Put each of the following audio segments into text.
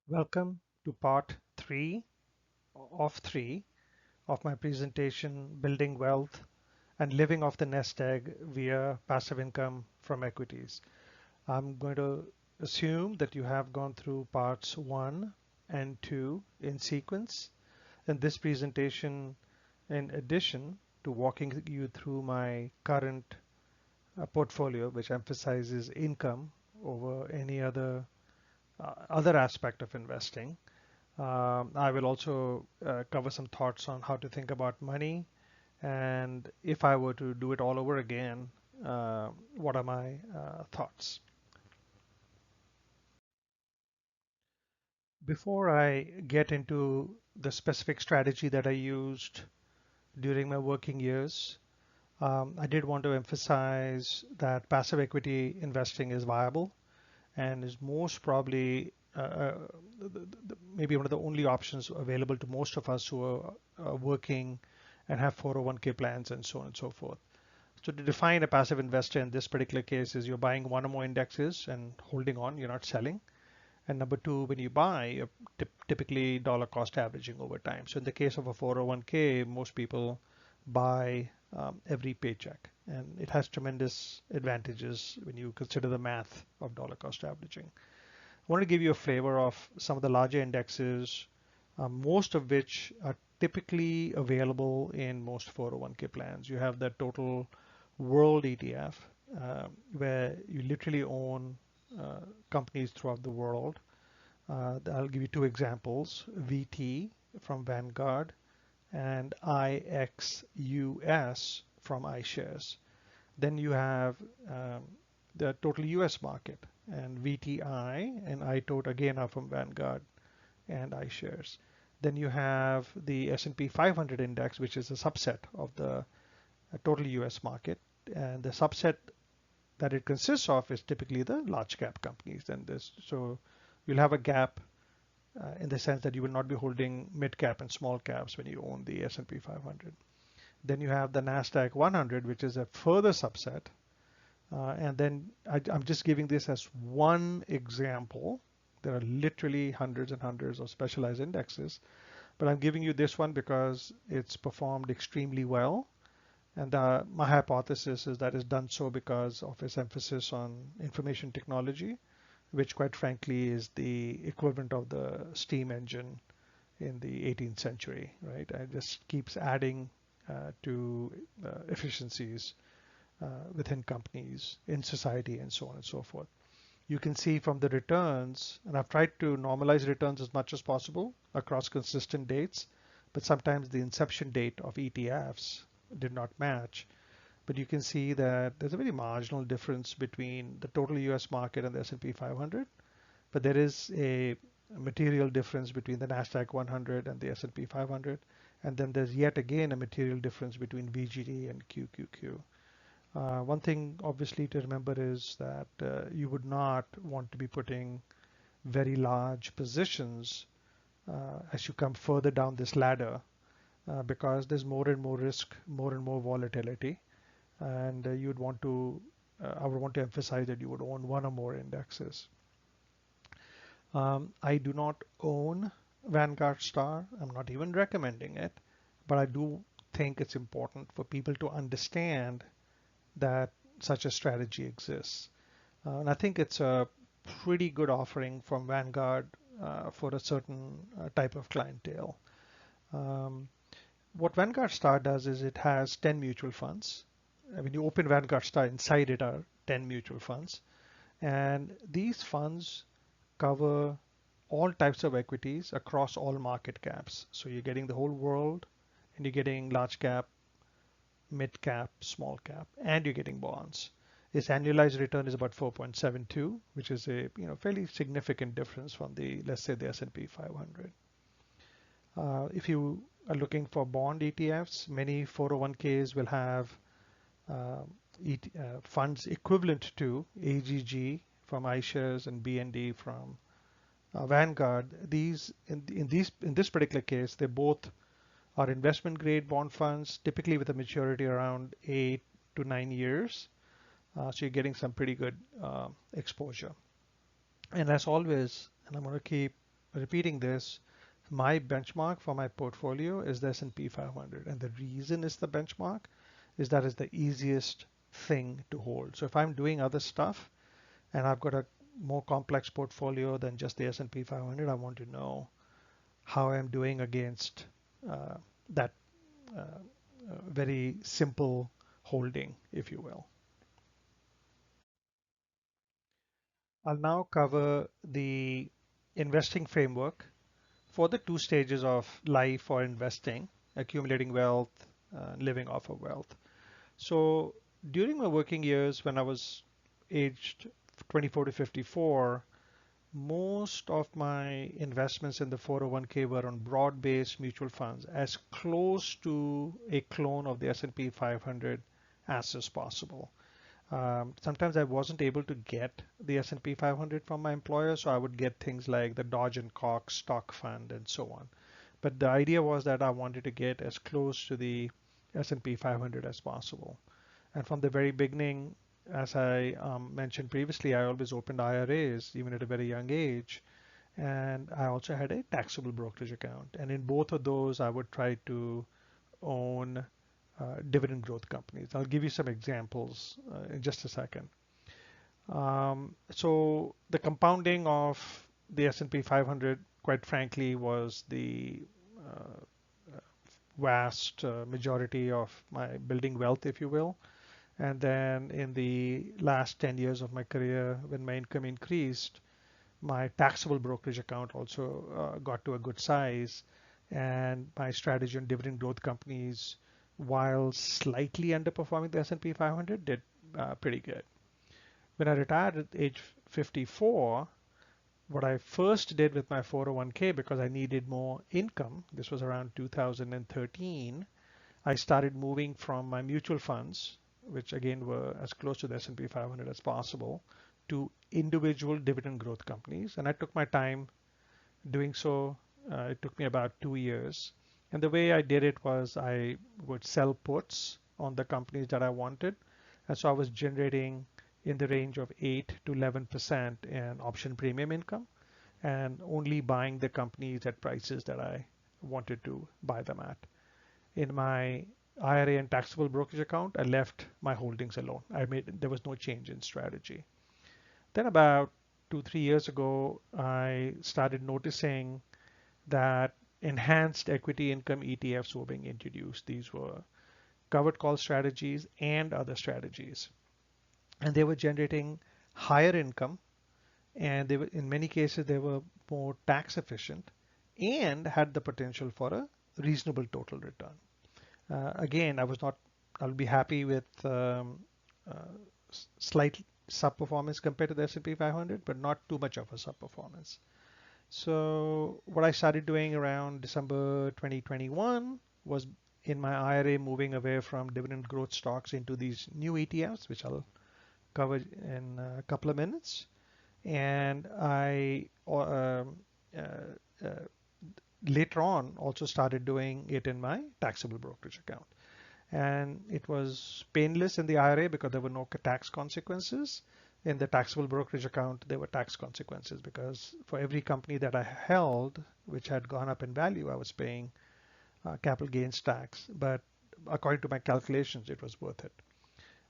Welcome to part 3 of my presentation, Building Wealth and Living off the Nest Egg via Passive Income from Equities. I'm going to assume that you have gone through parts 1 and 2 in sequence. In this presentation, in addition to walking you through my current portfolio, which emphasizes income over any other aspect of investing, I will also cover some thoughts on how to think about money, and if I were to do it all over again, what are my thoughts? Before I get into the specific strategy that I used during my working years, I did want to emphasize that passive equity investing is viable and is most probably maybe one of the only options available to most of us who are working and have 401k plans and so on and so forth. So to define a passive investor in this particular case is you're buying one or more indexes and holding on, you're not selling. And number two, when you buy, you're typically dollar cost averaging over time. So in the case of a 401k, most people buy every paycheck. And it has tremendous advantages when you consider the math of dollar cost averaging. I want to give you a flavor of some of the larger indexes, most of which are typically available in most 401k plans. You have the total world ETF, where you literally own companies throughout the world. I'll give you two examples, VT from Vanguard and IXUS from iShares. Then you have the total US market, and VTI and iTotal again are from Vanguard and iShares. Then you have the S&P 500 index, which is a subset of the total US market, and the subset that it consists of is typically the large cap companies. So you'll have a gap in the sense that you will not be holding mid cap and small caps when you own the S&P 500. Then you have the NASDAQ 100, which is a further subset. And then I'm just giving this as one example. There are literally hundreds and hundreds of specialized indexes, but I'm giving you this one because it's performed extremely well. And my hypothesis is that it's done so because of its emphasis on information technology, which quite frankly is the equivalent of the steam engine in the 18th century, right? It just keeps adding to efficiencies within companies, in society, and so on and so forth. You can see from the returns, and I've tried to normalize returns as much as possible across consistent dates, but sometimes the inception date of ETFs did not match. But you can see that there's a very marginal difference between the total US market and the S&P 500, but there is a material difference between the NASDAQ 100 and the S&P 500, and then there's yet again a material difference between VGD and QQQ. One thing obviously to remember is that you would not want to be putting very large positions as you come further down this ladder because there's more and more risk, more and more volatility, and you'd want to, I would want to emphasize that you would own one or more indexes. I do not own Vanguard Star. I'm not even recommending it, but I do think it's important for people to understand that such a strategy exists. And I think it's a pretty good offering from Vanguard for a certain type of clientele. What Vanguard Star does is it has 10 mutual funds. When you open Vanguard Star, inside it are 10 mutual funds. And these funds cover all types of equities across all market caps. So you're getting the whole world, and you're getting large cap, mid cap, small cap, and you're getting bonds. Its annualized return is about 4.72, which is a fairly significant difference from the, let's say, the S&P 500. If you are looking for bond ETFs, many 401ks will have funds equivalent to AGG from iShares and BND from Vanguard. These in this particular case, they both are investment grade bond funds, typically with a maturity around 8 to 9 years. So you're getting some pretty good exposure. And as always, and I'm going to keep repeating this, my benchmark for my portfolio is the S&P 500. And the reason is the benchmark is that is the easiest thing to hold. So if I'm doing other stuff and I've got a more complex portfolio than just the S&P 500, I want to know how I'm doing against that very simple holding, if you will. I'll now cover the investing framework for the two stages of life or investing, accumulating wealth, living off of wealth. So during my working years, when I was aged 24 to 54, most of my investments in the 401k were on broad-based mutual funds, as close to a clone of the S&P 500 as possible. Sometimes I wasn't able to get the S&P 500 from my employer, so I would get things like the Dodge and Cox stock fund and so on. But the idea was that I wanted to get as close to the S&P 500 as possible. And from the very beginning, as I mentioned previously, I always opened IRAs even at a very young age. And I also had a taxable brokerage account. And in both of those, I would try to own dividend growth companies. I'll give you some examples in just a second. So the compounding of the S&P 500, quite frankly, was the vast majority of my building wealth, if you will. And then in the last 10 years of my career, when my income increased, my taxable brokerage account also got to a good size. And my strategy on dividend growth companies, while slightly underperforming the S&P 500, did pretty good. When I retired at age 54, what I first did with my 401k, because I needed more income, this was around 2013, I started moving from my mutual funds, which again were as close to the S&P 500 as possible, to individual dividend growth companies. And I took my time doing so. It took me about 2 years. And the way I did it was I would sell puts on the companies that I wanted. And so I was generating in the range of 8 to 11% in option premium income, and only buying the companies at prices that I wanted to buy them at. In my IRA and taxable brokerage account, I left my holdings alone. There was no change in strategy. Then about 2, 3 years ago, I started noticing that enhanced equity income ETFs were being introduced. These were covered call strategies and other strategies. And they were generating higher income, and they were, in many cases, they were more tax efficient and had the potential for a reasonable total return. Again, I'll be happy with slight sub-performance compared to the S&P 500, but not too much of a sub-performance. So what I started doing around December 2021 was in my IRA moving away from dividend growth stocks into these new ETFs, which I'll cover in a couple of minutes. And I later on also started doing it in my taxable brokerage account. And it was painless in the IRA because there were no tax consequences. In the taxable brokerage account, there were tax consequences because for every company that I held, which had gone up in value, I was paying capital gains tax. But according to my calculations, it was worth it.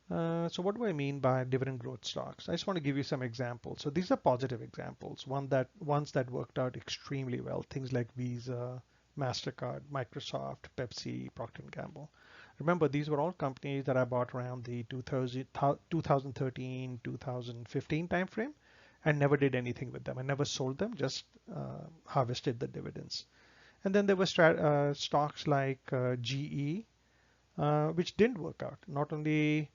So what do I mean by dividend growth stocks? I just want to give you some examples. So these are positive examples, ones that worked out extremely well. Things like Visa, MasterCard, Microsoft, Pepsi, Procter & Gamble. Remember, these were all companies that I bought around the 2013, 2015 timeframe and never did anything with them. I never sold them, just harvested the dividends. And then there were stocks like GE, which didn't work out. Not only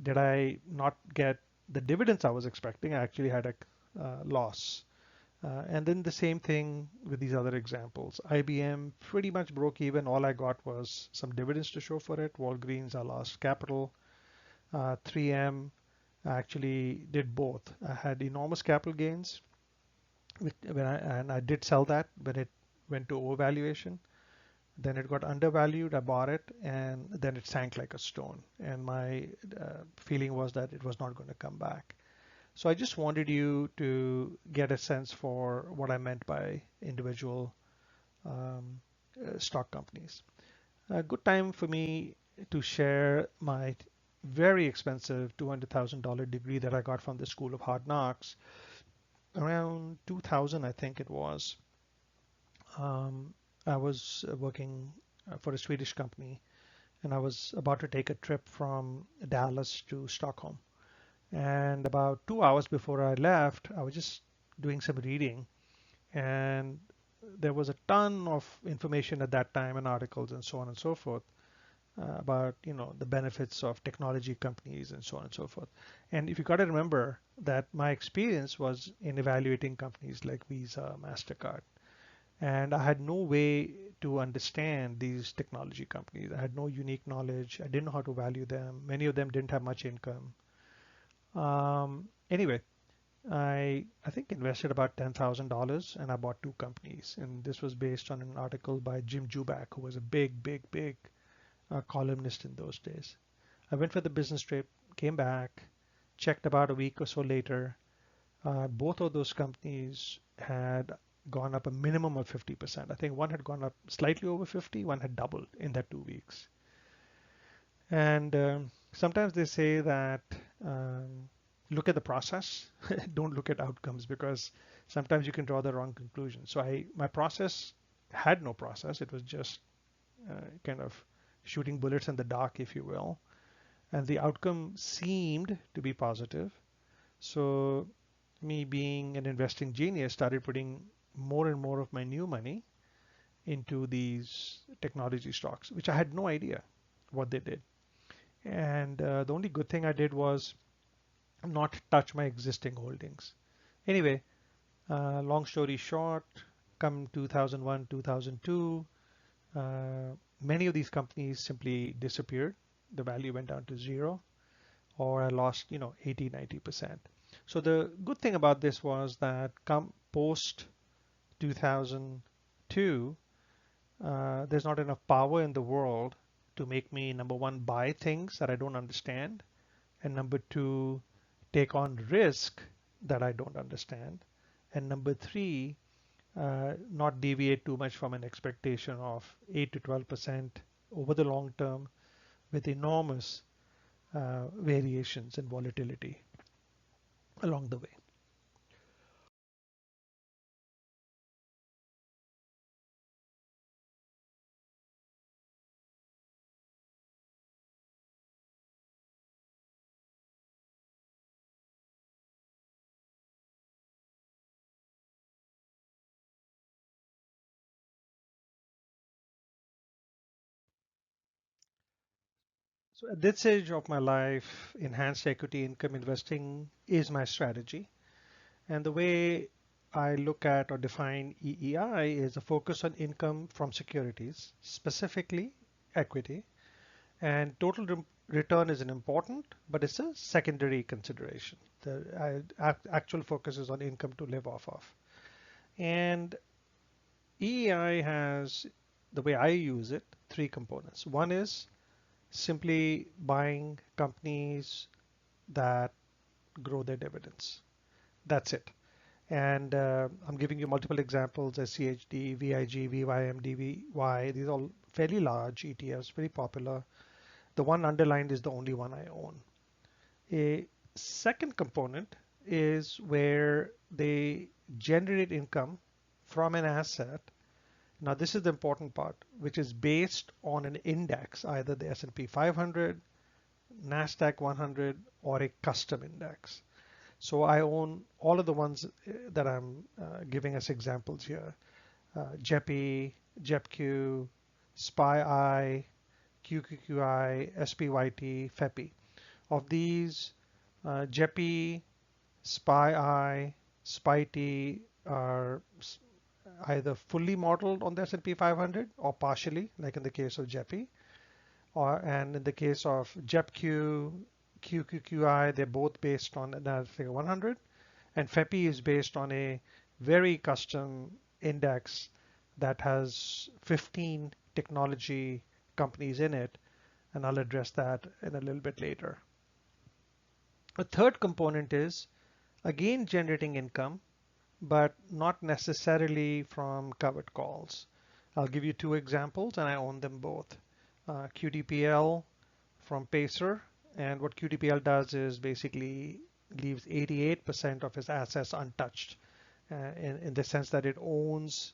did I not get the dividends I was expecting, I actually had a loss. And then the same thing with these other examples. IBM pretty much broke even. All I got was some dividends to show for it. Walgreens, I lost capital. 3M, I actually did both. I had enormous capital gains, and I did sell that when it went to overvaluation. Then it got undervalued. I bought it, and then it sank like a stone. And my feeling was that it was not going to come back. So I just wanted you to get a sense for what I meant by individual um, stock companies. A good time for me to share my very expensive $200,000 degree that I got from the School of Hard Knocks around 2000, I think it was. Um, I was working for a Swedish company, and I was about to take a trip from Dallas to Stockholm. And about 2 hours before I left, I was just doing some reading, and there was a ton of information at that time and articles and so on and so forth about the benefits of technology companies and so on and so forth. And if you got to remember that my experience was in evaluating companies like Visa, Mastercard, and I had no way to understand these technology companies. I had no unique knowledge. I didn't know how to value them. Many of them didn't have much income. Anyway, I think invested about $10,000 and I bought two companies. And this was based on an article by Jim Juback, who was a big columnist in those days. I went for the business trip, came back, checked about a week or so later. Both of those companies had gone up a minimum of 50%. I think one had gone up slightly over 50, one had doubled in that 2 weeks. And sometimes they say that look at the process, don't look at outcomes, because sometimes you can draw the wrong conclusion. So my process had no process. It was just kind of shooting bullets in the dark, if you will. And the outcome seemed to be positive. So me being an investing genius started putting more and more of my new money into these technology stocks, which I had no idea what they did. And the only good thing I did was not touch my existing holdings. Anyway, long story short, come 2001, 2002, many of these companies simply disappeared. The value went down to zero, or I lost, 80, 90%. So the good thing about this was that come post 2002, there's not enough power in the world to make me, number one, buy things that I don't understand, and number two, take on risk that I don't understand, and number three, not deviate too much from an expectation of 8 to 12% over the long term with enormous variations and volatility along the way. So at this stage of my life, enhanced equity income investing is my strategy. And the way I look at or define EEI is a focus on income from securities, specifically equity. And total return is an important, but it's a secondary consideration. The actual focus is on income to live off of. And EEI has, the way I use it, three components. One is simply buying companies that grow their dividends. That's it. And I'm giving you multiple examples: SCHD, VIG, VYM, DVY. These are all fairly large ETFs, very popular. The one underlined is the only one I own. A second component is where they generate income from an asset. Now, this is the important part, which is based on an index, either the S&P 500, NASDAQ 100, or a custom index. So I own all of the ones that I'm giving as examples here. JEPI, JEPQ, SPYI, QQQI, SPYT, FEPI. Of these, JEPI, SPYI, SPYT are either fully modeled on the S&P 500 or partially, like in the case of JEPI, and in the case of JEPQ, QQQI, they're both based on NASDAQ 100, and FEPI is based on a very custom index that has 15 technology companies in it, and I'll address that in a little bit later. A third component is again generating income, but not necessarily from covered calls. I'll give you two examples, and I own them both. QDPL from Pacer, and what QDPL does is basically leaves 88% of its assets untouched, in the sense that it owns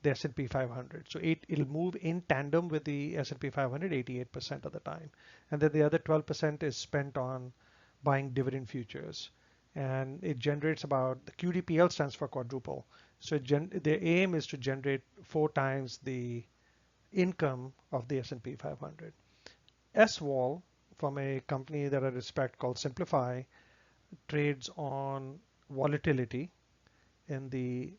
the S&P 500. So it'll move in tandem with the S&P 500 88% of the time. And then the other 12% is spent on buying dividend futures. And it generates about, the QDPL stands for quadruple. So the aim is to generate 4 times the income of the S&P 500. SWAL, from a company that I respect called Simplify, trades on volatility in the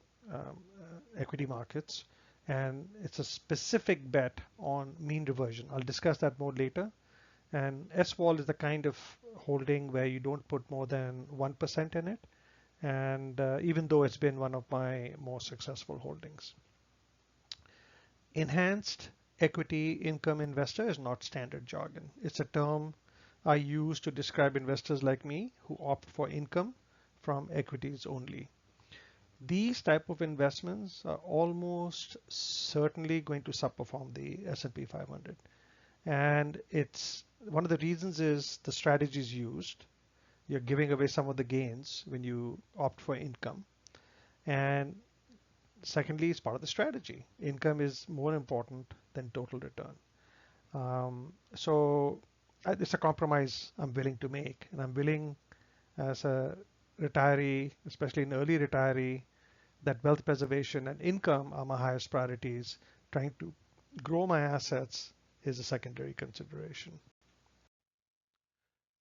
equity markets, and it's a specific bet on mean reversion. I'll discuss that more later. And SWAL is the kind of holding where you don't put more than 1% in it, and even though it's been one of my more successful holdings. Enhanced equity income investor is not standard jargon. It's a term I use to describe investors like me who opt for income from equities only. These type of investments are almost certainly going to subperform the S&P 500. And it's one of the reasons is the strategies used. You're giving away some of the gains when you opt for income. And secondly, it's part of the strategy. Income is more important than total return. So it's a compromise I'm willing to make. And I'm willing, as a retiree, especially an early retiree, that wealth preservation and income are my highest priorities. Trying to grow my assets is a secondary consideration.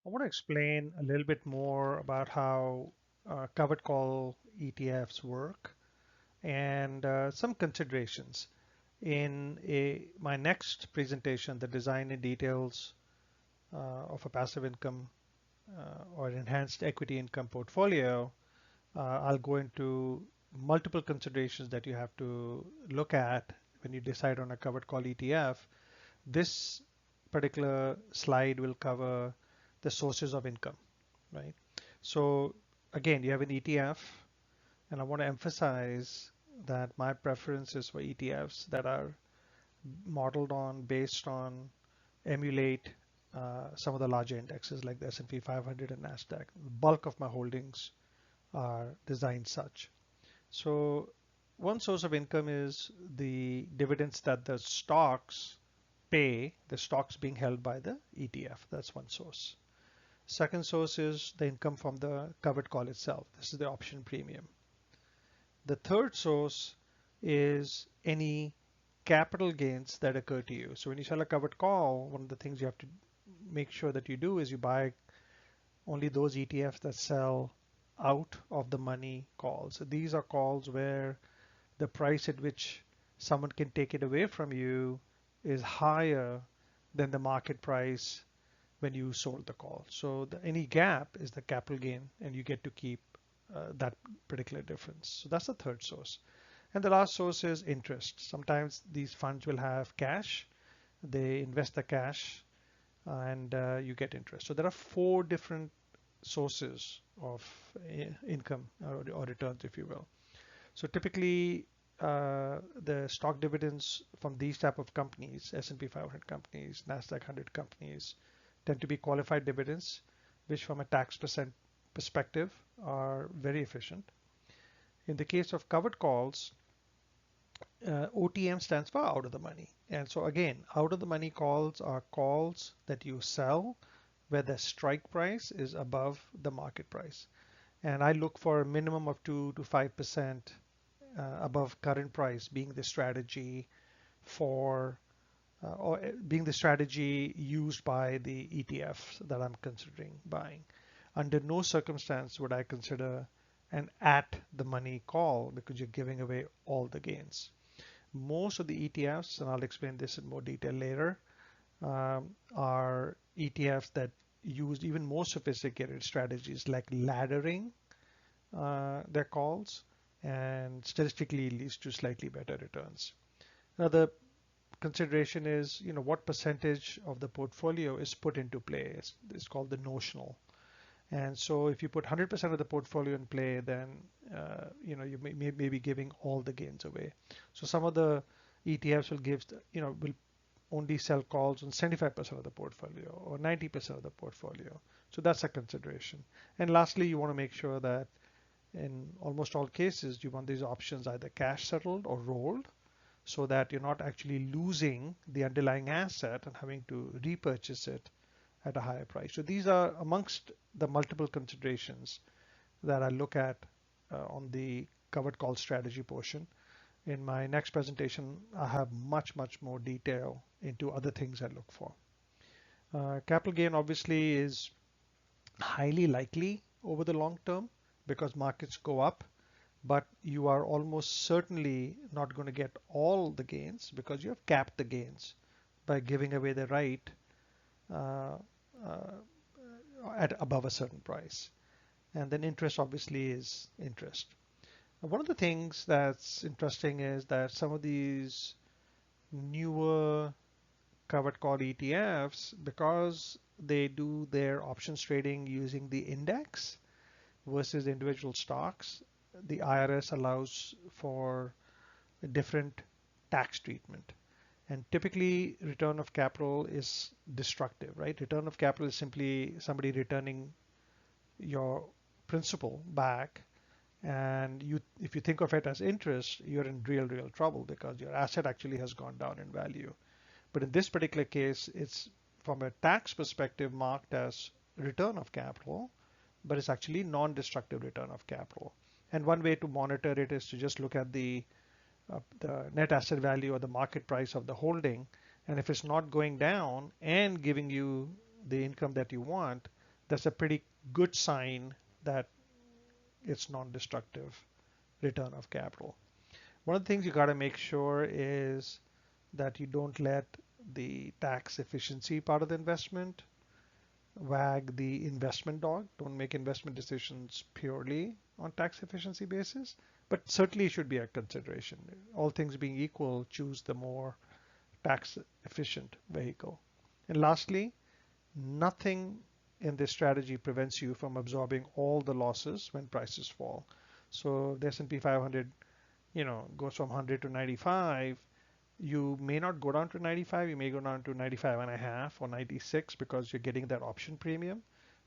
I want to explain a little bit more about how covered call ETFs work and some considerations. In my next presentation, the design and details of a passive income or enhanced equity income portfolio, I'll go into multiple considerations that you have to look at when you decide on a covered call ETF. This particular slide will cover the sources of income, right? So again, you have an ETF, and I want to emphasize that my preference is for ETFs that are modeled on, based on, emulate some of the larger indexes like the S&P 500 and NASDAQ. The bulk of my holdings are designed such. So one source of income is the dividends that the stocks pay, the stocks being held by the ETF. That's one source. Second source is the income from the covered call itself. This is the option premium. The third source is any capital gains that occur to you. So when you sell a covered call, one of the things you have to make sure that you do is you buy only those ETFs that sell out of the money calls. So these are calls where the price at which someone can take it away from you is higher than the market price when you sold the call. So any gap is the capital gain, and you get to keep that particular difference. So that's the third source. And the last source is interest. Sometimes these funds will have cash. They invest the cash and you get interest. So there are 4 different sources of income or returns, if you will. So typically the stock dividends from these type of companies, S&P 500 companies, NASDAQ 100 companies, tend to be qualified dividends, which from a tax perspective are very efficient. In the case of covered calls, OTM stands for out of the money. And so again, out of the money calls are calls that you sell where the strike price is above the market price. And I look for a minimum of 2 to 5% above current price being the strategy for or being the strategy used by the ETFs that I'm considering buying. Under no circumstance would I consider an at the money call because you're giving away all the gains. Most of the ETFs, and I'll explain this in more detail later, are ETFs that use even more sophisticated strategies like laddering their calls, and statistically leads to slightly better returns. Now the consideration is, what percentage of the portfolio is put into play. It's called the notional. And so if you put 100% of the portfolio in play, then you may be giving all the gains away. So some of the ETFs will give, will only sell calls on 75% of the portfolio or 90% of the portfolio. So that's a consideration. And lastly, you want to make sure that in almost all cases, you want these options either cash settled or rolled so that you're not actually losing the underlying asset and having to repurchase it at a higher price. So these are amongst the multiple considerations that I look at on the covered call strategy portion. In my next presentation, I have much more detail into other things I look for. Capital gain obviously is highly likely over the long term because markets go up, but you are almost certainly not going to get all the gains because you have capped the gains by giving away the right uh, uh, at above a certain price. And then interest obviously is interest. One of the things that's interesting is that some of these newer covered call ETFs, because they do their options trading using the index versus individual stocks, the IRS allows for a different tax treatment. And typically, return of capital is destructive, right? Return of capital is simply somebody returning your principal back. And if you think of it as interest, you're in real trouble because your asset actually has gone down in value. But in this particular case, it's from a tax perspective marked as return of capital, but it's actually non-destructive return of capital. And one way to monitor it is to just look at the net asset value or the market price of the holding. And if it's not going down and giving you the income that you want, that's a pretty good sign that it's non-destructive return of capital. One of the things you got to make sure is that you don't let the tax efficiency part of the investment wag the investment dog. Don't make investment decisions purely on tax efficiency basis, but certainly should be a consideration. All things being equal, choose the more tax efficient vehicle. And lastly, nothing in this strategy prevents you from absorbing all the losses when prices fall. So the S&P 500, goes from 100 to 95. You may not go down to 95. You may go down to 95 and a half or 96 because you're getting that option premium.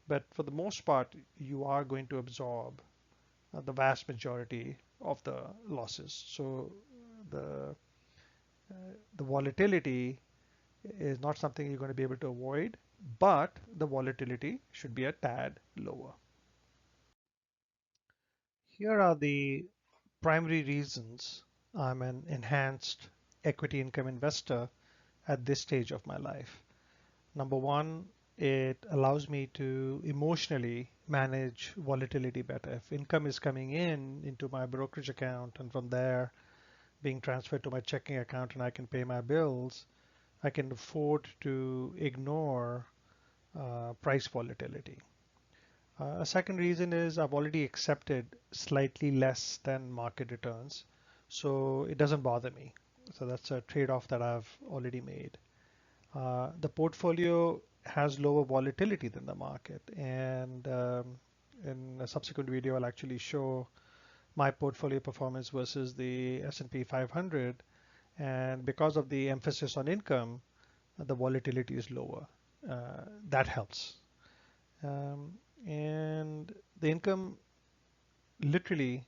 But for the most part, you are going to absorb the vast majority of the losses. So the the volatility is not something you're going to be able to avoid, but the volatility should be a tad lower. Here are the primary reasons I'm an enhanced equity income investor at this stage of my life. Number one, it allows me to emotionally manage volatility better. If income is coming in into my brokerage account and from there being transferred to my checking account and I can pay my bills, I can afford to ignore price volatility. A second reason is I've already accepted slightly less than market returns, so it doesn't bother me. So that's a trade-off that I've already made. The portfolio has lower volatility than the market, and in a subsequent video, I'll actually show my portfolio performance versus the S&P 500. And because of the emphasis on income, the volatility is lower. That helps. And the income literally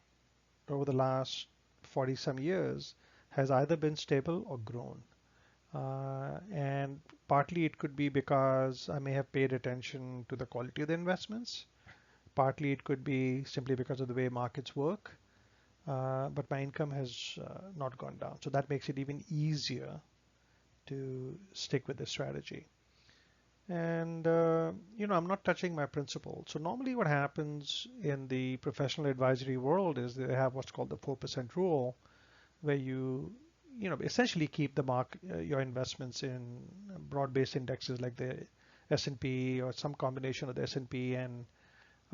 over the last 40 some years has either been stable or grown. And partly it could be because I may have paid attention to the quality of the investments. Partly it could be simply because of the way markets work. But my income has not gone down. So that makes it even easier to stick with the strategy. And I'm not touching my principal. So normally what happens in the professional advisory world is they have what's called the 4% rule, where you essentially keep your investments in broad-based indexes like the S&P or some combination of the S&P and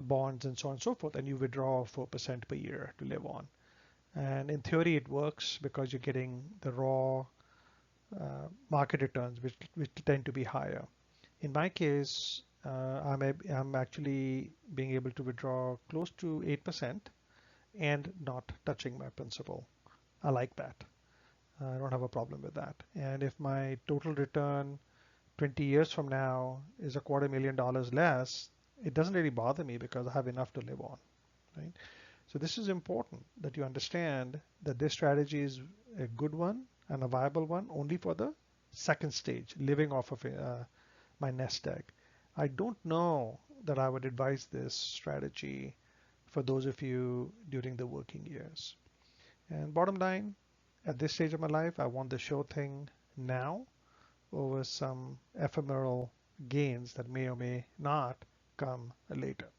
bonds and so on and so forth, and you withdraw 4% per year to live on. And in theory, it works because you're getting the raw market returns, which tend to be higher. In my case, I'm actually being able to withdraw close to 8% and not touching my principal. I like that. I don't have a problem with that. And if my total return 20 years from now is $250,000 less, it doesn't really bother me because I have enough to live on, right? So this is important that you understand that this strategy is a good one and a viable one only for the second stage, living off of my nest egg. I don't know that I would advise this strategy for those of you during the working years. And bottom line, at this stage of my life, I want the sure thing now over some ephemeral gains that may or may not come later.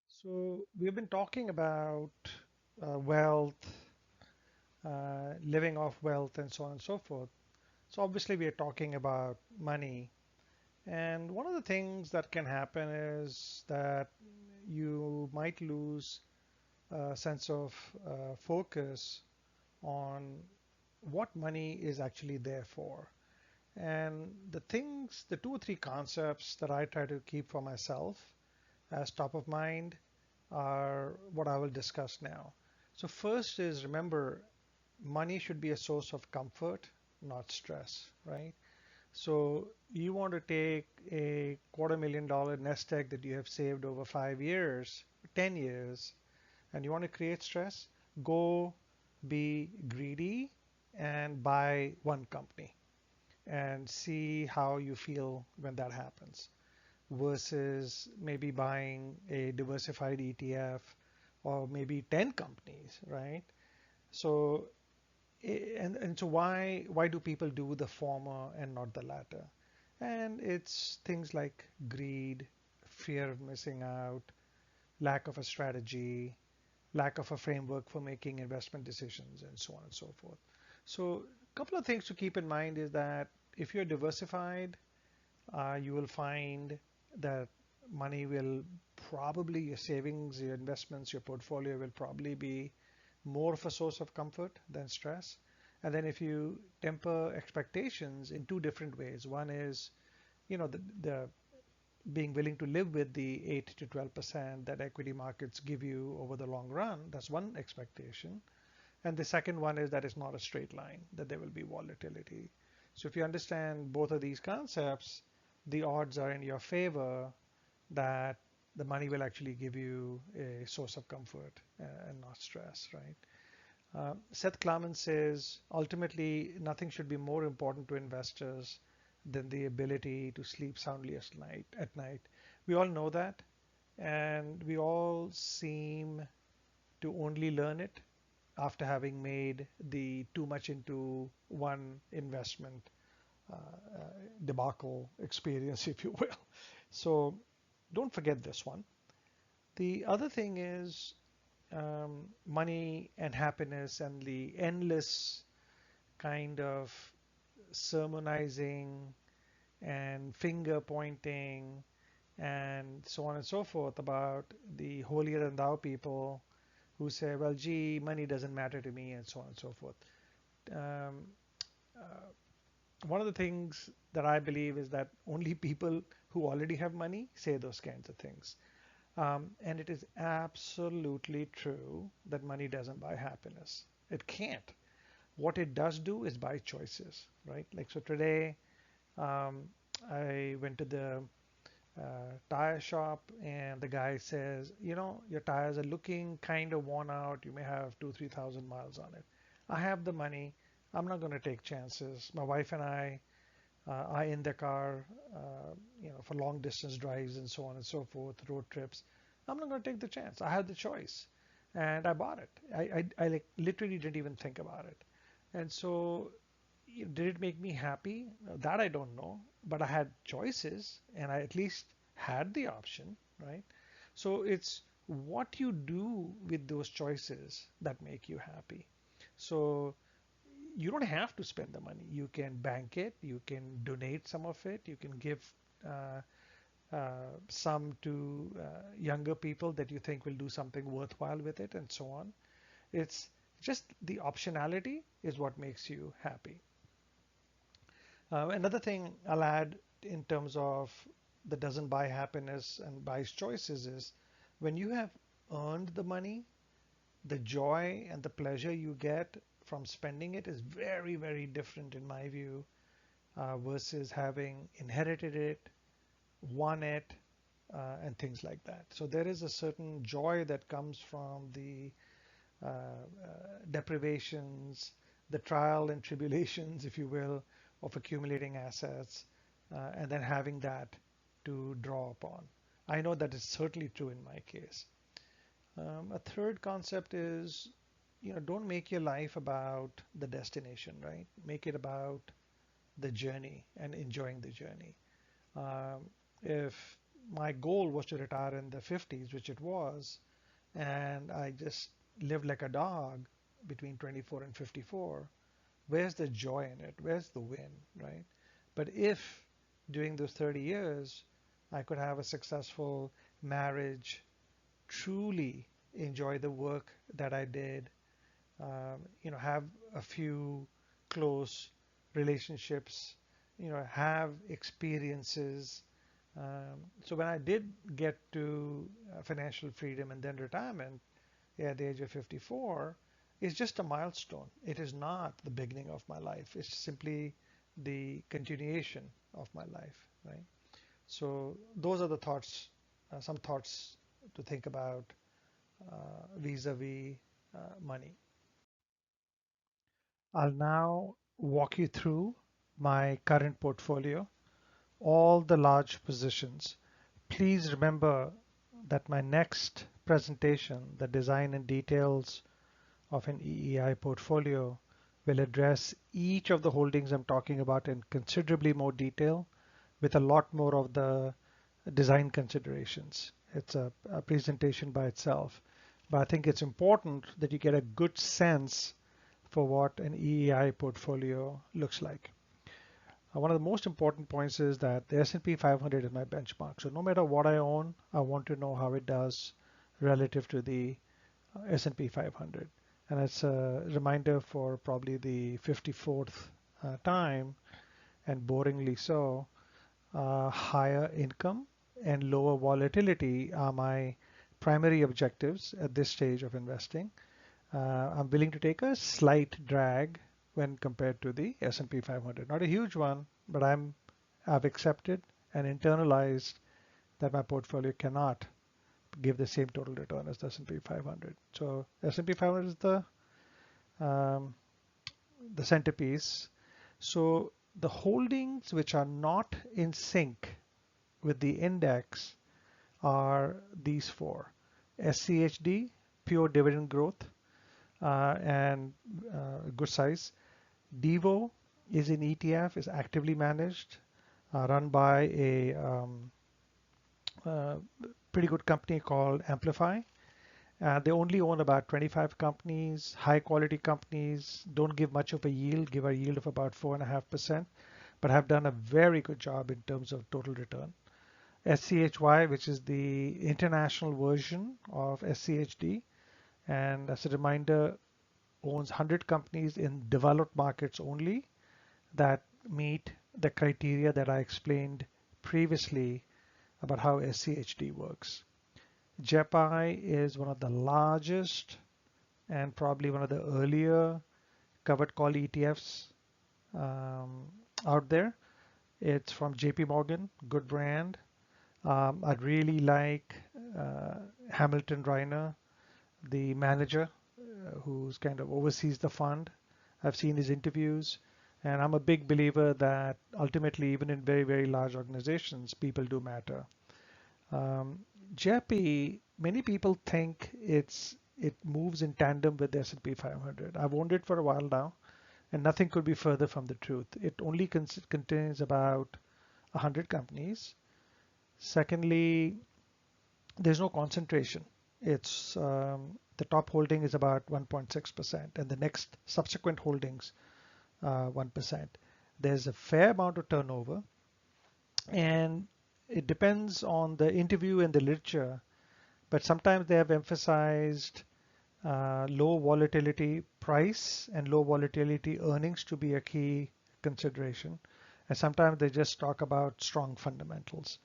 So we've been talking about wealth, living off wealth, and so on and so forth. So obviously we are talking about money. And one of the things that can happen is that you might lose a sense of focus on what money is actually there for. And the two or three concepts that I try to keep for myself as top of mind are what I will discuss now. So first is, remember, money should be a source of comfort, not stress, right? So you want to take a $250,000 nest egg that you have saved over 5 years, 10 years, and you want to create stress, go be greedy and buy one company and see how you feel when that happens versus maybe buying a diversified ETF or maybe 10 companies, right? So and so why do people do the former and not the latter? And it's things like greed, fear of missing out, lack of a strategy, lack of a framework for making investment decisions, and so on and so forth. So a couple of things to keep in mind is that if you're diversified, you will find that money will probably, your savings, your investments, your portfolio will probably be more of a source of comfort than stress. And then if you temper expectations in two different ways, one is, the being willing to live with the 8 to 12% that equity markets give you over the long run. That's one expectation. And the second one is that it's not a straight line, that there will be volatility. So if you understand both of these concepts, the odds are in your favor that the money will actually give you a source of comfort and not stress, right? Seth Klarman says, ultimately, nothing should be more important to investors than the ability to sleep soundly at night. We all know that, and we all seem to only learn it after having made the too much into one investment debacle experience, if you will. So don't forget this one. The other thing is money and happiness and the endless kind of sermonizing and finger pointing and so on and so forth about the holier than thou people who say, well, gee, money doesn't matter to me, and so on and so forth. Um, uh, One of the things that I believe is that only people who already have money say those kinds of things. And it is absolutely true that money doesn't buy happiness. It can't. What it does do is buy choices, right? Like, so today, um, I went to the tire shop and the guy says, your tires are looking kind of worn out. You may have 3,000 miles on it. I have the money. I'm not going to take chances. My wife and I are in the car, for long distance drives and so on and so forth, road trips. I'm not going to take the chance. I had the choice, and I bought it. I like literally didn't even think about it. And so, did it make me happy? That I don't know, but I had choices, and I at least had the option, right? So it's what you do with those choices that make you happy. So you don't have to spend the money. You can bank it, you can donate some of it, you can give uh, some to younger people that you think will do something worthwhile with it, and so on. It's just the optionality is what makes you happy. Another thing I'll add in terms of that doesn't buy happiness and buys choices is when you have earned the money, the joy and the pleasure you get from spending it is very, very different in my view versus having inherited it, won it, and things like that. So there is a certain joy that comes from the deprivations, the trial and tribulations, if you will, of accumulating assets, and then having that to draw upon. I know that is certainly true in my case. A third concept is, don't make your life about the destination, right? Make it about the journey and enjoying the journey. If my goal was to retire in the 50s, which it was, and I just lived like a dog between 24 and 54, where's the joy in it? Where's the win, right? But if during those 30 years I could have a successful marriage, truly enjoy the work that I did, have a few close relationships, have experiences. So when I did get to financial freedom and then retirement at the age of 54, it's just a milestone. It is not the beginning of my life. It's simply the continuation of my life, right? So those are the thoughts, some thoughts to think about vis-a-vis money. I'll now walk you through my current portfolio, all the large positions. Please remember that my next presentation, the design and details of an EEI portfolio, will address each of the holdings I'm talking about in considerably more detail with a lot more of the design considerations. It's a presentation by itself. But I think it's important that you get a good sense for what an EEI portfolio looks like. One of the most important points is that the S&P 500 is my benchmark. So no matter what I own, I want to know how it does relative to the S&P 500. And it's a reminder for probably the 54th time, and boringly so, higher income and lower volatility are my primary objectives at this stage of investing. I'm willing to take a slight drag when compared to the S&P 500. Not a huge one, but I've accepted and internalized that my portfolio cannot give the same total return as the S&P 500. So S&P 500 is the centerpiece. So the holdings which are not in sync with the index are these four: SCHD, pure dividend growth, and good size. Devo is an ETF, is actively managed, run by a pretty good company called Amplify. They only own about 25 companies, high quality companies, don't give much of a yield, give a yield of about 4.5%, but have done a very good job in terms of total return. SCHY, which is the international version of SCHD, and as a reminder, owns 100 companies in developed markets only that meet the criteria that I explained previously about how SCHD works. JEPI is one of the largest and probably one of the earlier covered call ETFs out there. It's from JP Morgan, good brand. I'd really like Hamilton Reiner, the manager who's kind of oversees the fund. I've seen his interviews, and I'm a big believer that ultimately, even in very, very large organizations, people do matter. JEPI, many people think it moves in tandem with the S&P 500. I've owned it for a while now, and nothing could be further from the truth. It only contains about 100 companies. Secondly, there's no concentration. It's the top holding is about 1.6%, and the next subsequent holdings 1%. There's a fair amount of turnover, and it depends on the interview and the literature, but sometimes they have emphasized low volatility price and low volatility earnings to be a key consideration. and sometimes they just talk about strong fundamentals.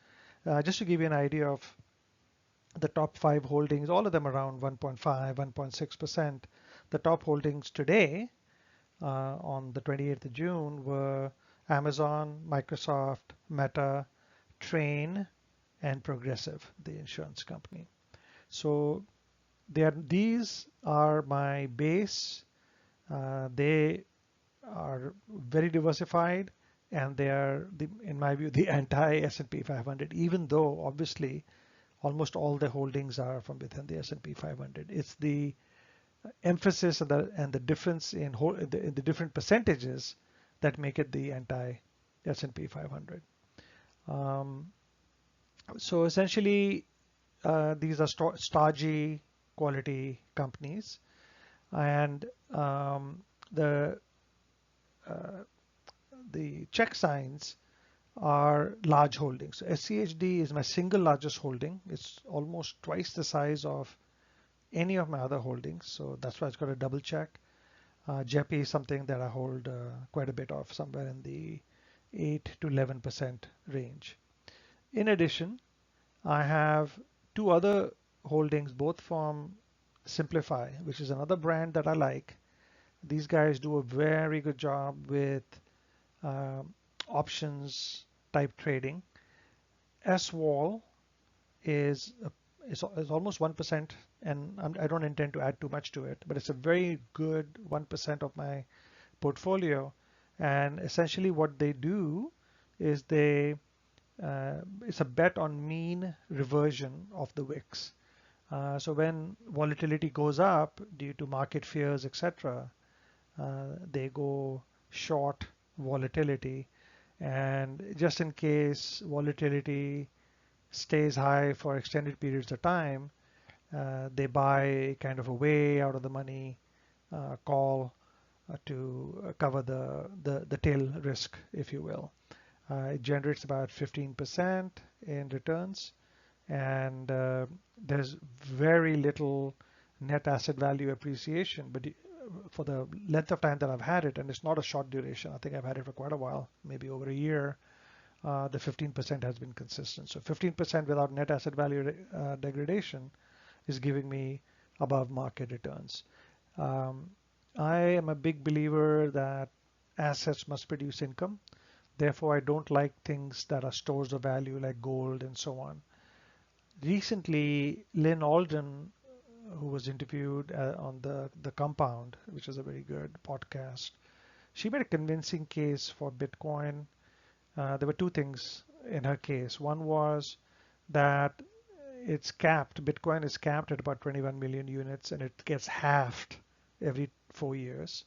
Just to give you an idea of the top 5 holdings, all of them around 1.5, 1.6%. The top holdings today on the 28th of June were Amazon, Microsoft, Meta, Train, and Progressive, the insurance company. So these are my base. They are very diversified, and they are, in my view, the anti-S&P 500, even though obviously almost all the holdings are from within the S&P 500. It's the emphasis and the difference in the different percentages that make it the anti-S&P 500. So essentially, these are stodgy quality companies, and the check signs are large holdings. So SCHD is my single largest holding. It's almost twice the size of any of my other holdings, so that's why it's got a double check. JEPI is something that I hold quite a bit of, somewhere in the 8 to 11% range. In addition, I have 2 other holdings, both from Simplify, which is another brand that I like. These guys do a very good job with options type trading. SWAL is almost 1%, and I don't intend to add too much to it, but it's a very good 1% of my portfolio. And essentially what they do is it's a bet on mean reversion of the wicks. So when volatility goes up due to market fears, etc., they go short volatility, and just in case volatility stays high for extended periods of time, they buy kind of a way out of the money call to cover the tail risk, if you will. It generates about 15% in returns, and there's very little net asset value appreciation, but for the length of time that I've had it, and it's not a short duration, I think I've had it for quite a while, maybe over a year, the 15% has been consistent. So 15% without net asset value degradation is giving me above market returns. I am a big believer that assets must produce income. Therefore, I don't like things that are stores of value like gold and so on. Recently, Lynn Alden, who was interviewed on the Compound, which is a very good podcast, she made a convincing case for Bitcoin. There were 2 things in her case. One was that it's capped. Bitcoin is capped at about 21 million units, and it gets halved every 4 years.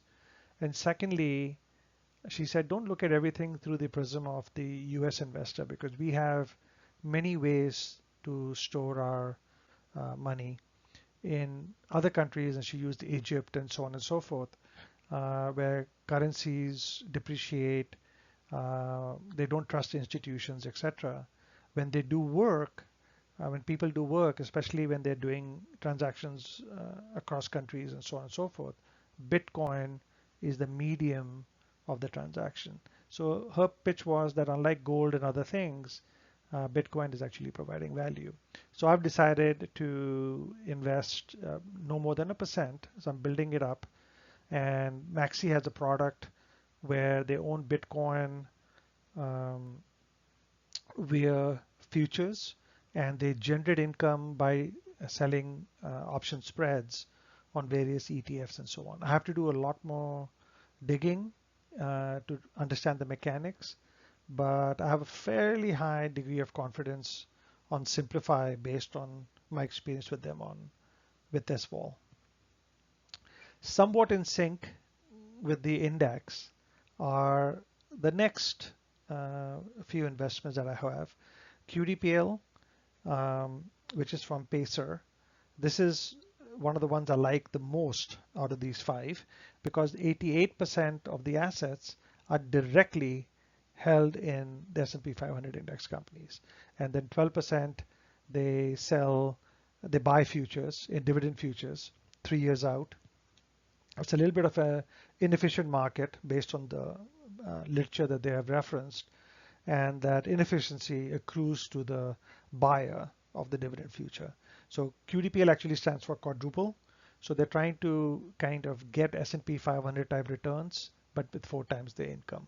And secondly, she said, don't look at everything through the prism of the US investor, because we have many ways to store our money in other countries, and she used Egypt and so on and so forth, where currencies depreciate, they don't trust institutions, etc. When they do work, when people do work, especially when they're doing transactions across countries and so on and so forth, Bitcoin is the medium of the transaction. So her pitch was that unlike gold and other things, Bitcoin is actually providing value. So I've decided to invest no more than 1%. So I'm building it up. And Maxi has a product where they own Bitcoin via futures, and they generate income by selling option spreads on various ETFs and so on. I have to do a lot more digging to understand the mechanics, but I have a fairly high degree of confidence on Simplify based on my experience with them with this wall. Somewhat in sync with the index are the next few investments that I have. QDPL, which is from Pacer. This is one of the ones I like the most out of these 5, because 88% of the assets are directly held in the S&P 500 index companies, and then 12% they buy futures, in dividend futures, 3 years out. It's a little bit of an inefficient market based on the literature that they have referenced, and that inefficiency accrues to the buyer of the dividend future. So QDPL actually stands for quadruple. So they're trying to kind of get S&P 500 type returns, but with 4 times the income.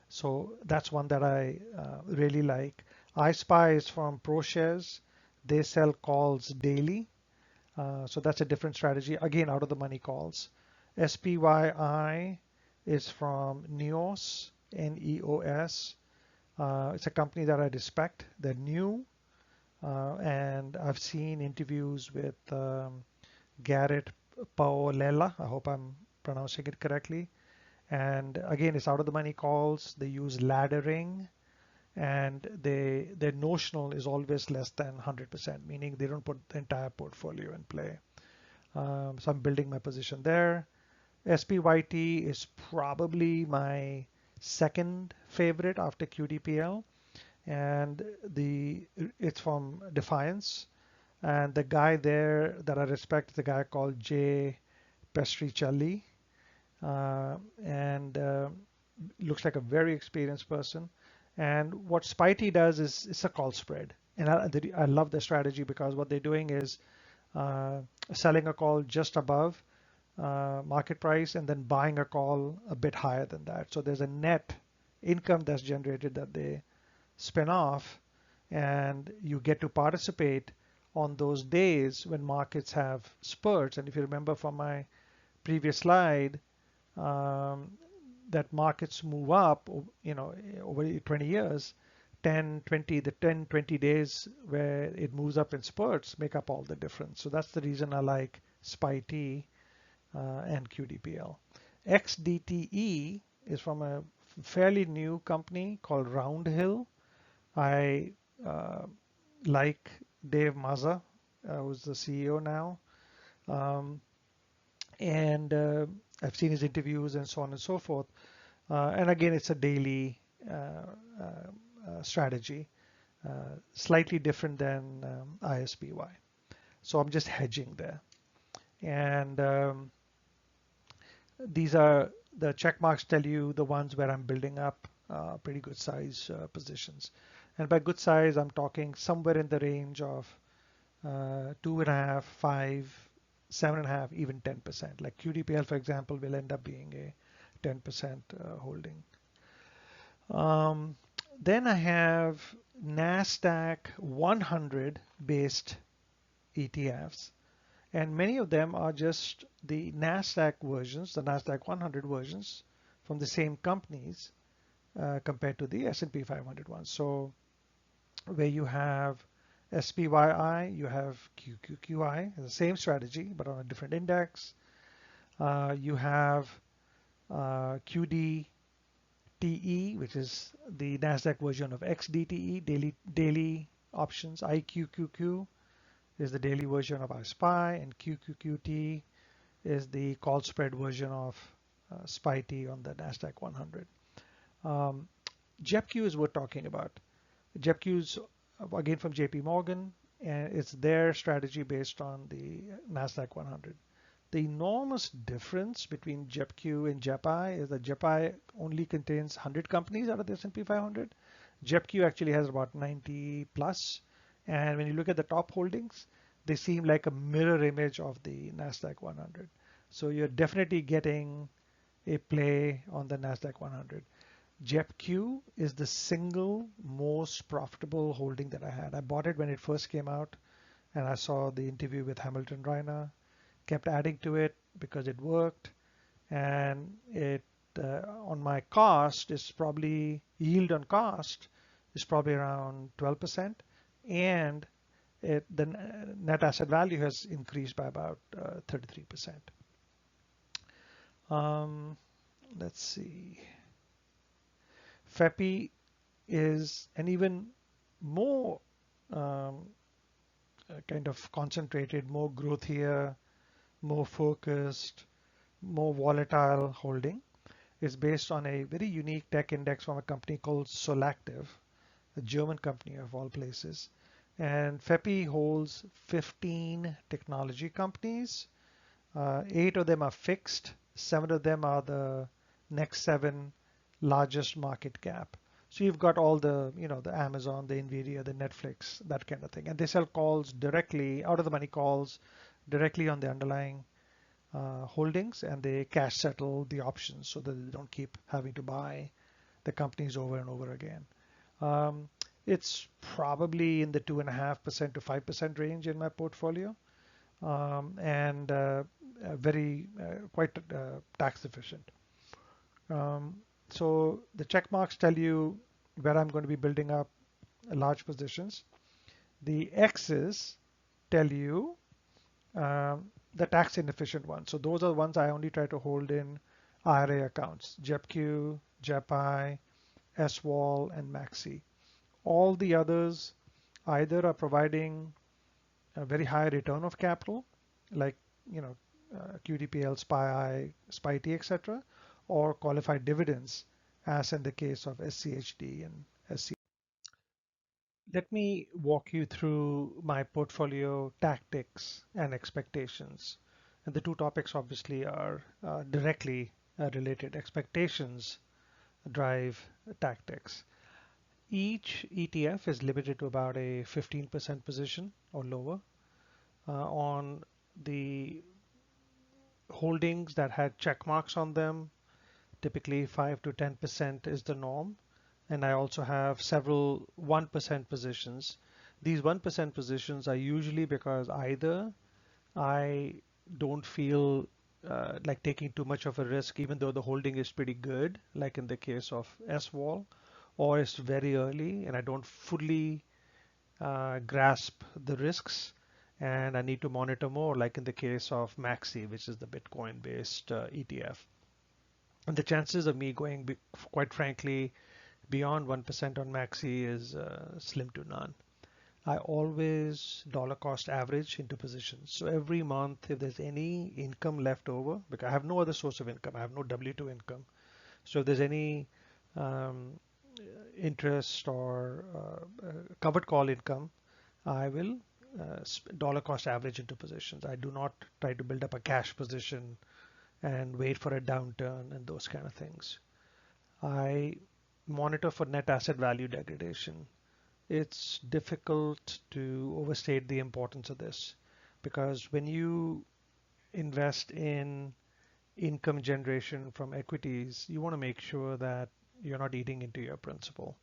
So that's one that I really like. iSpy is from ProShares. They sell calls daily. So that's a different strategy. Again, out of the money calls. SPYI is from Neos, Neos. It's a company that I respect. They're new. And I've seen interviews with Garrett Paolela. I hope I'm pronouncing it correctly. And again, it's out of the money calls. They use laddering, and their notional is always less than 100%, meaning they don't put the entire portfolio in play. So I'm building my position there. SPYT is probably my second favorite after QDPL, and it's from Defiance. And the guy there that I respect is the guy called Jay Pestrichelli. And looks like a very experienced person. And what SPYT does is it's a call spread. And I love the strategy because what they're doing is selling a call just above market price and then buying a call a bit higher than that. So there's a net income that's generated that they spin off, and you get to participate on those days when markets have spurts. And if you remember from my previous slide, that markets move up, over 20 years, 20 days where it moves up in spurts make up all the difference. So that's the reason I like SPYT and QDPL. XDTE is from a fairly new company called Roundhill. I like Dave Mazza, who's the CEO now. And I've seen his interviews and so on and so forth. And again, it's a daily strategy, slightly different than ISPY. So I'm just hedging there. And these are the check marks tell you the ones where I'm building up pretty good size positions. And by good size, I'm talking somewhere in the range of 2.5, 5, 7.5, even 10%. Like QDPL, for example, will end up being a 10% holding. Then I have NASDAQ 100 based ETFs. And many of them are just the NASDAQ versions, the NASDAQ 100 versions from the same companies compared to the S&P 500 ones. So where you have SPYI, you have QQQI, the same strategy, but on a different index. You have QDTE, which is the NASDAQ version of XDTE, daily options. IQQQ is the daily version of iSpy, and QQQT is the call spread version of SPYT on the NASDAQ 100. JEPQ is worth talking about. JEPQ is again from JP Morgan, and it's their strategy based on the NASDAQ 100. The enormous difference between JEPQ and JEPI is that JEPI only contains 100 companies out of the S&P 500. JEPQ actually has about 90 plus. And when you look at the top holdings, they seem like a mirror image of the NASDAQ 100. So you're definitely getting a play on the NASDAQ 100. JEPQ is the single most profitable holding that I had. I bought it when it first came out, and I saw the interview with Hamilton Reiner, kept adding to it because it worked, and it on my cost is probably yield on cost is probably around 12%, and the net asset value has increased by about 33%. Let's see. FEPI is an even more kind of concentrated, more growthier, more focused, more volatile holding. It's based on a very unique tech index from a company called Solactive, a German company of all places. And FEPI holds 15 technology companies. 8 of them are fixed. 7 of them are the next 7 largest market cap. So you've got all the, the Amazon, the Nvidia, the Netflix, that kind of thing. And they sell calls directly, out of the money calls, directly on the underlying holdings, and they cash settle the options so that they don't keep having to buy the companies over and over again. It's probably in the 2.5% to 5% range in my portfolio, and very quite tax efficient. So the check marks tell you where I'm going to be building up large positions. The X's tell you the tax inefficient ones. So those are the ones I only try to hold in IRA accounts: JEPQ, JEPI, SWAL, and MAXI. All the others either are providing a very high return of capital, like QDPL, SPYT, etc., or qualified dividends, as in the case of SCHD and SC. Let me walk you through my portfolio tactics and expectations. And the two topics obviously are directly related. Expectations drive tactics. Each ETF is limited to about a 15% position or lower on the holdings that had check marks on them. Typically 5 to 10% is the norm. And I also have several 1% positions. These 1% positions are usually because either I don't feel like taking too much of a risk, even though the holding is pretty good, like in the case of SWAL, or it's very early and I don't fully grasp the risks and I need to monitor more, like in the case of MAXI, which is the Bitcoin-based ETF. And the chances of me going, quite frankly, beyond 1% on MAXI is slim to none. I always dollar cost average into positions. So every month, if there's any income left over, because I have no other source of income, I have no W-2 income. So if there's any interest or covered call income, I will dollar cost average into positions. I do not try to build up a cash position and wait for a downturn and those kind of things. I monitor for net asset value degradation. It's difficult to overstate the importance of this, because when you invest in income generation from equities, you want to make sure that you're not eating into your principal.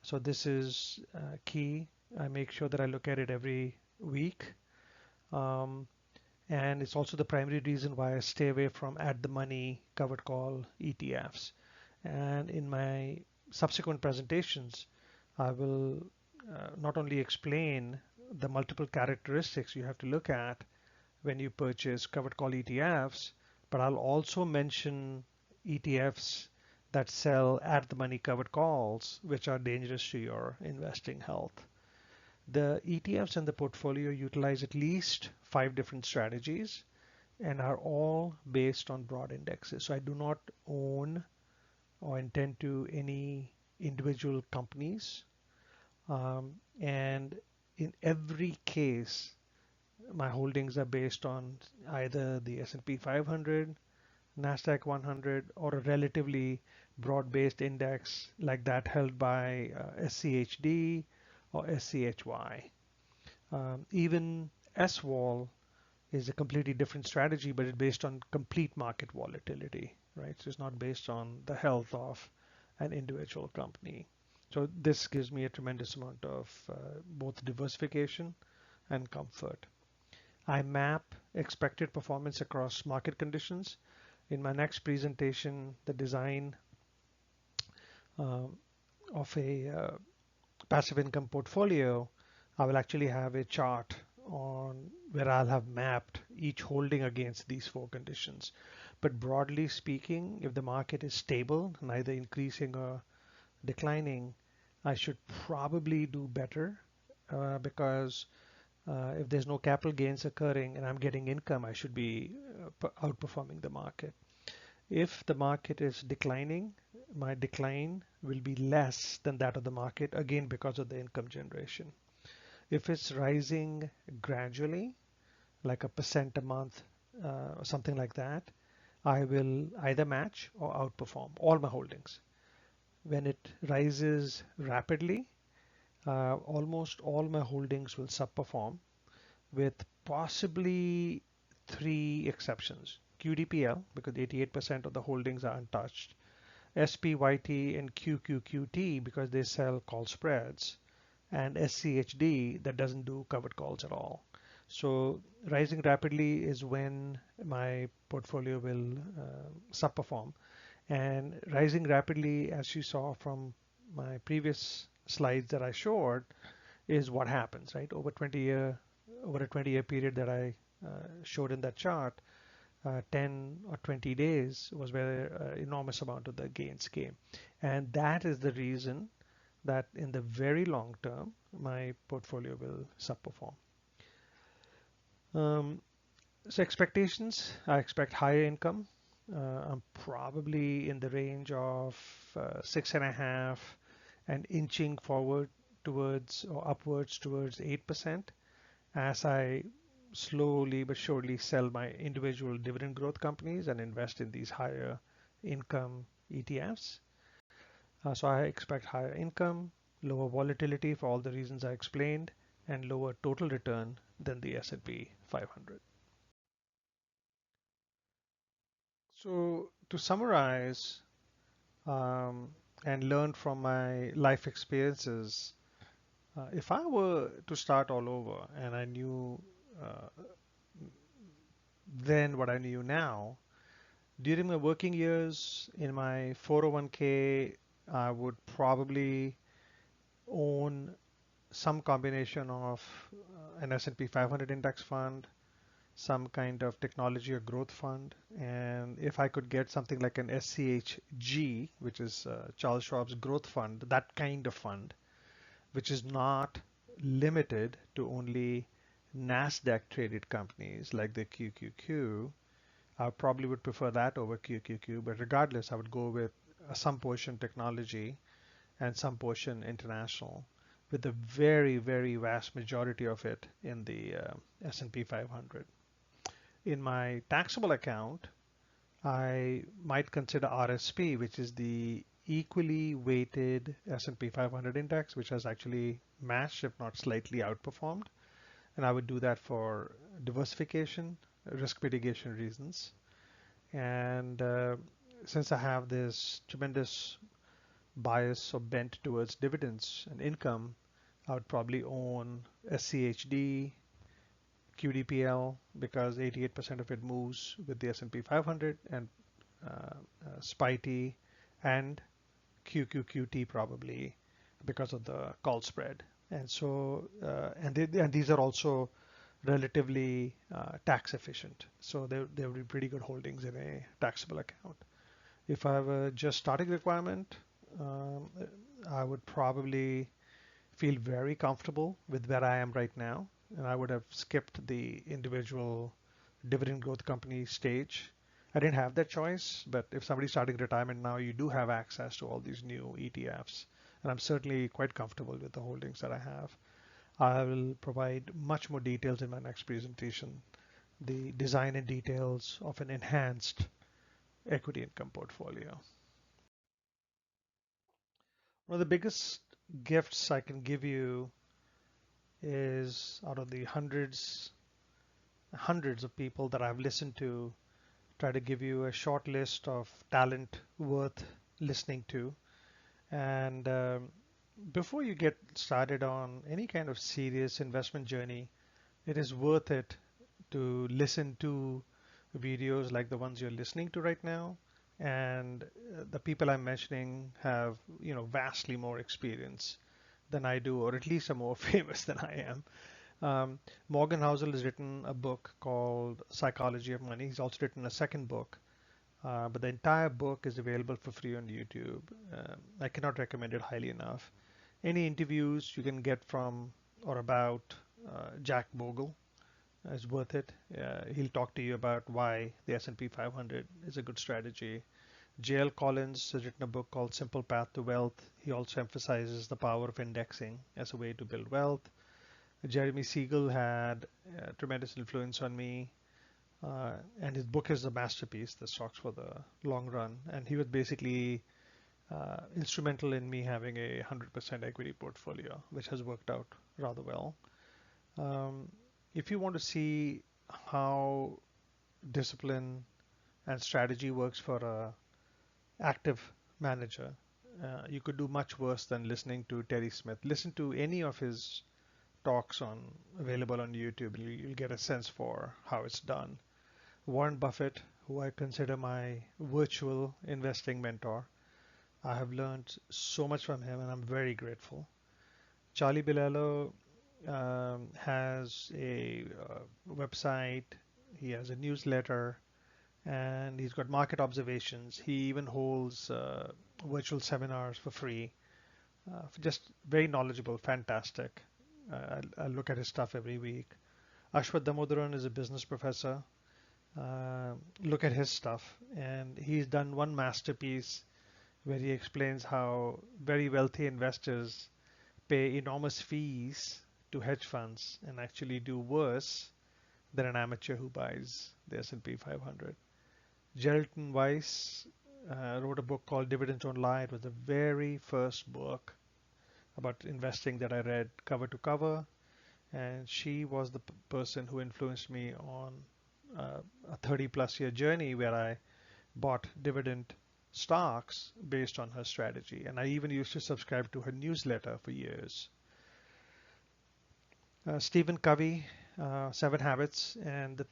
So this is key. I make sure that I look at it every week. And it's also the primary reason why I stay away from at the money covered call ETFs. And in my subsequent presentations, I will not only explain the multiple characteristics you have to look at when you purchase covered call ETFs, but I'll also mention ETFs that sell at the money covered calls, which are dangerous to your investing health. The ETFs in the portfolio utilize at least 5 different strategies and are all based on broad indexes. So I do not own or intend to any individual companies. And in every case, my holdings are based on either the S&P 500, NASDAQ 100, or a relatively broad-based index like that held by SCHD or SCHY. Even SWAL is a completely different strategy, but it's based on complete market volatility, right? So it's not based on the health of an individual company. So this gives me a tremendous amount of both diversification and comfort. I map expected performance across market conditions. In my next presentation, the design of a passive income portfolio, I will actually have a chart on where I'll have mapped each holding against these 4 conditions. But broadly speaking, if the market is stable, neither increasing or declining, I should probably do better because if there's no capital gains occurring and I'm getting income, I should be outperforming the market. If the market is declining, my decline will be less than that of the market, again because of the income generation. If it's rising gradually, like a percent a month or something like that, I will either match or outperform all my holdings. when it rises rapidly, almost all my holdings will subperform, with possibly three exceptions. QDPL, because 88% of the holdings are untouched. SPYT and QQQT, because they sell call spreads. And SCHD, that doesn't do covered calls at all. So rising rapidly is when my portfolio will subperform. And rising rapidly, as you saw from my previous slides that I showed, is what happens, right? Over a 20-year period that I showed in that chart, 10 or 20 days was where enormous amount of the gains came. And that is the reason that in the very long term, my portfolio will subperform. So expectations, I expect higher income. I'm probably in the range of 6.5 and inching forward towards or upwards towards 8% as I slowly but surely sell my individual dividend growth companies and invest in these higher income ETFs. So I expect higher income, lower volatility for all the reasons I explained, and lower total return than the S&P 500. So to summarize and learn from my life experiences, if I were to start all over and I knew uh, then what I knew now, during my working years in my 401k, I would probably own some combination of an S&P 500 index fund, some kind of technology or growth fund, and if I could get something like an SCHG, which is Charles Schwab's growth fund, that kind of fund, which is not limited to only NASDAQ traded companies like the QQQ, I probably would prefer that over QQQ, but regardless, I would go with some portion technology and some portion international, with the very, very vast majority of it in the S&P 500. In my taxable account, I might consider RSP, which is the equally weighted S&P 500 index, which has actually matched, if not slightly outperformed. And I would do that for diversification, risk mitigation reasons. And since I have this tremendous bias or bent towards dividends and income, I would probably own SCHD, QDPL, because 88% of it moves with the S&P 500, and SPYT and QQQT probably because of the call spread. And so, and these are also relatively tax efficient. So they would be pretty good holdings in a taxable account. If I have a just starting requirement, um, I would probably feel very comfortable with where I am right now, and I would have skipped the individual dividend growth company stage. I didn't have that choice, but if somebody's starting retirement now, you do have access to all these new ETFs, and I'm certainly quite comfortable with the holdings that I have. I will provide much more details in my next presentation, the design and details of an enhanced equity income portfolio. One of the biggest gifts I can give you is out of the hundreds of people that I've listened to, try to give you a short list of talent worth listening to. And before you get started on any kind of serious investment journey, it is worth it to listen to videos like the ones you're listening to right now. And the people I'm mentioning have, vastly more experience than I do, or at least are more famous than I am. Morgan Housel has written a book called Psychology of Money. He's also written a second book, but the entire book is available for free on YouTube. I cannot recommend it highly enough. Any interviews you can get from or about Jack Bogle is worth it. He'll talk to you about why the S&P 500 is a good strategy. J.L. Collins has written a book called Simple Path to Wealth. He also emphasizes the power of indexing as a way to build wealth. Jeremy Siegel had a tremendous influence on me, and his book is a masterpiece, The Stocks for the Long Run. And he was basically instrumental in me having a 100% equity portfolio, which has worked out rather well. Um, if you want to see how discipline and strategy works for a active manager, you could do much worse than listening to Terry Smith. Listen to any of his talks on available on YouTube, and you'll get a sense for how it's done. Warren Buffett, who I consider my virtual investing mentor, I have learned so much from him, and I'm very grateful. Charlie Bilello has a website, he has a newsletter, and he's got market observations. He even holds virtual seminars for free. Just very knowledgeable, fantastic. I look at his stuff every week. Ashwath Damodaran is a business professor. Look at his stuff, and he's done one masterpiece where he explains how very wealthy investors pay enormous fees to hedge funds and actually do worse than an amateur who buys the S&P 500. Geraldton Weiss wrote a book called Dividends Don't Lie. It was the very first book about investing that I read cover to cover, and she was the person who influenced me on a 30 plus year journey where I bought dividend stocks based on her strategy. And I even used to subscribe to her newsletter for years. Stephen Covey, Seven Habits, and the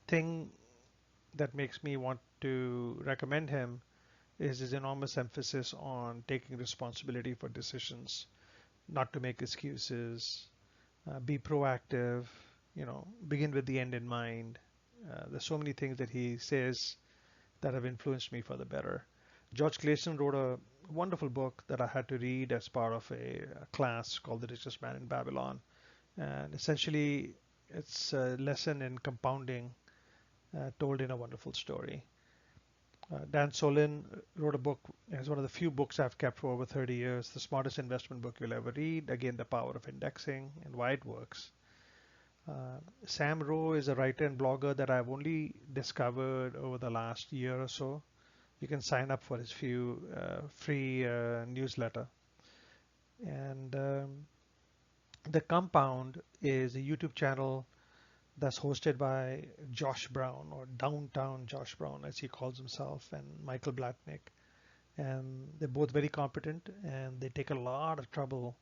thing that makes me want to recommend him is his enormous emphasis on taking responsibility for decisions, not to make excuses, be proactive, begin with the end in mind. There's so many things that he says that have influenced me for the better. George Clayson wrote a wonderful book that I had to read as part of a class called The Richest Man in Babylon. And essentially, it's a lesson in compounding told in a wonderful story. Dan Solin wrote a book. It's one of the few books I've kept for over 30 years. The smartest investment book you'll ever read. Again, the power of indexing and why it works. Sam Rowe is a writer and blogger that I've only discovered over the last year or so. You can sign up for his free newsletter. And The Compound is a YouTube channel that's hosted by Josh Brown, or Downtown Josh Brown, as he calls himself, and Michael Blatnick. And they're both very competent, and they take a lot of trouble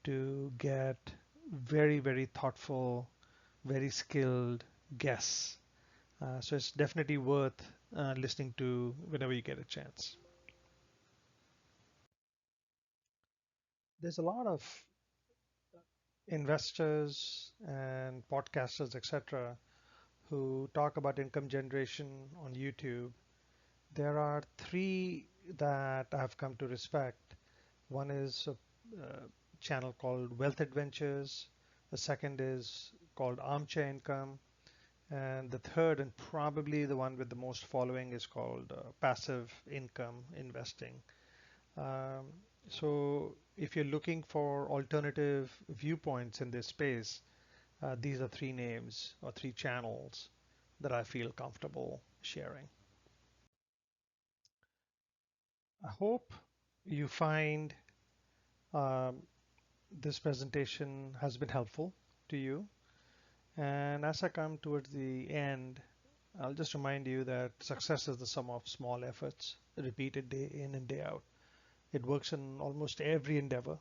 to get very, very thoughtful, very skilled guests. So it's definitely worth listening to whenever you get a chance. There's a lot of investors and podcasters, etc., who talk about income generation on YouTube. There are three that I've come to respect. One is a channel called Wealth Adventures. The second is called Armchair Income. And the third, and probably the one with the most following, is called Passive Income Investing. So if you're looking for alternative viewpoints in this space, these are three names or three channels that I feel comfortable sharing. I hope you find um, this presentation has been helpful to you. And as I come towards the end, I'll just remind you that success is the sum of small efforts repeated day in and day out. It works in almost every endeavor,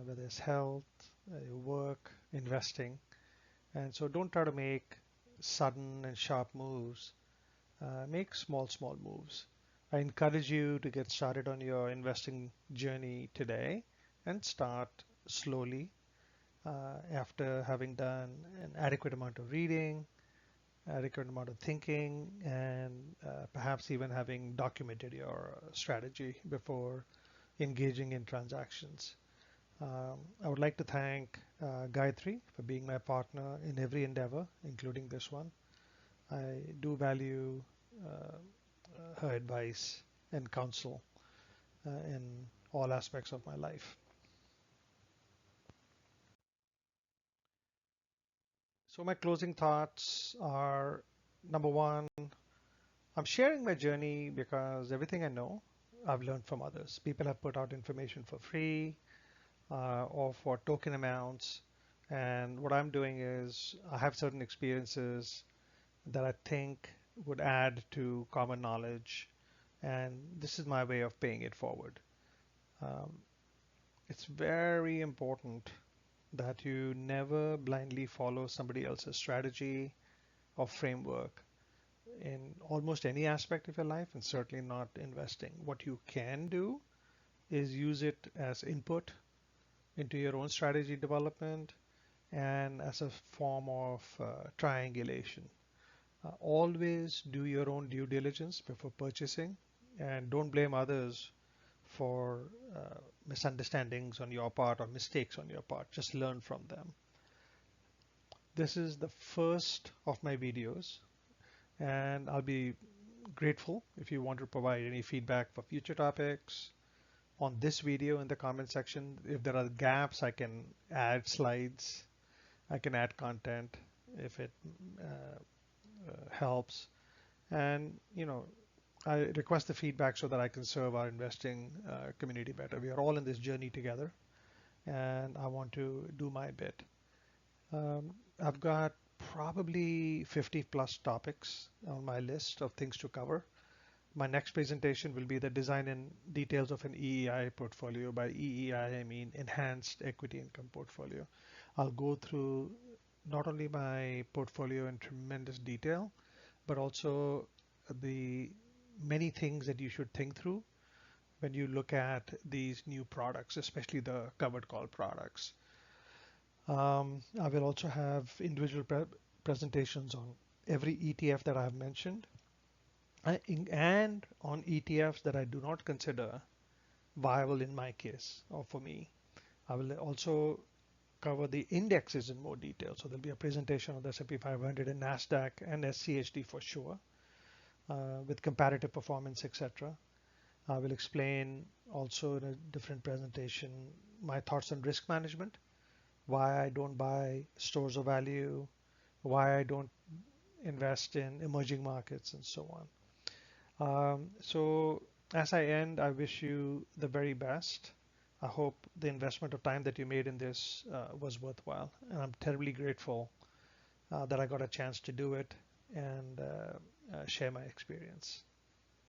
whether it's health, your work, investing. And so don't try to make sudden and sharp moves. Make small moves. I encourage you to get started on your investing journey today and start slowly after having done an adequate amount of reading, adequate amount of thinking, and perhaps even having documented your strategy before engaging in transactions. I would like to thank Gayatri for being my partner in every endeavor, including this one. I do value her advice and counsel in all aspects of my life. So my closing thoughts are, number one, I'm sharing my journey because everything I know, I've learned from others. People have put out information for free or for token amounts. And what I'm doing is I have certain experiences that I think would add to common knowledge. And this is my way of paying it forward. Um, it's very important that you never blindly follow somebody else's strategy or framework in almost any aspect of your life, and certainly not investing. What you can do is use it as input into your own strategy development and as a form of triangulation. Always do your own due diligence before purchasing, and don't blame others for misunderstandings on your part or mistakes on your part. Just learn from them. This is the first of my videos, and I'll be grateful if you want to provide any feedback for future topics on this video in the comment section. If there are gaps, I can add slides, I can add content if it helps. And, I request the feedback so that I can serve our investing community better. We are all in this journey together, and I want to do my bit. I've got probably 50 plus topics on my list of things to cover. My next presentation will be the design and details of an EEI portfolio. By EEI, I mean Enhanced Equity Income Portfolio. I'll go through not only my portfolio in tremendous detail, but also the many things that you should think through when you look at these new products, especially the covered call products. I will also have individual presentations on every ETF that I have mentioned and on ETFs that I do not consider viable in my case or for me. I will also cover the indexes in more detail. So there'll be a presentation on the S&P 500 and NASDAQ and SCHD for sure, with comparative performance, etc. I will explain also in a different presentation my thoughts on risk management, why I don't buy stores of value, why I don't invest in emerging markets, and so on. So as I end, I wish you the very best. I hope the investment of time that you made in this was worthwhile, and I'm terribly grateful that I got a chance to do it and share my experience.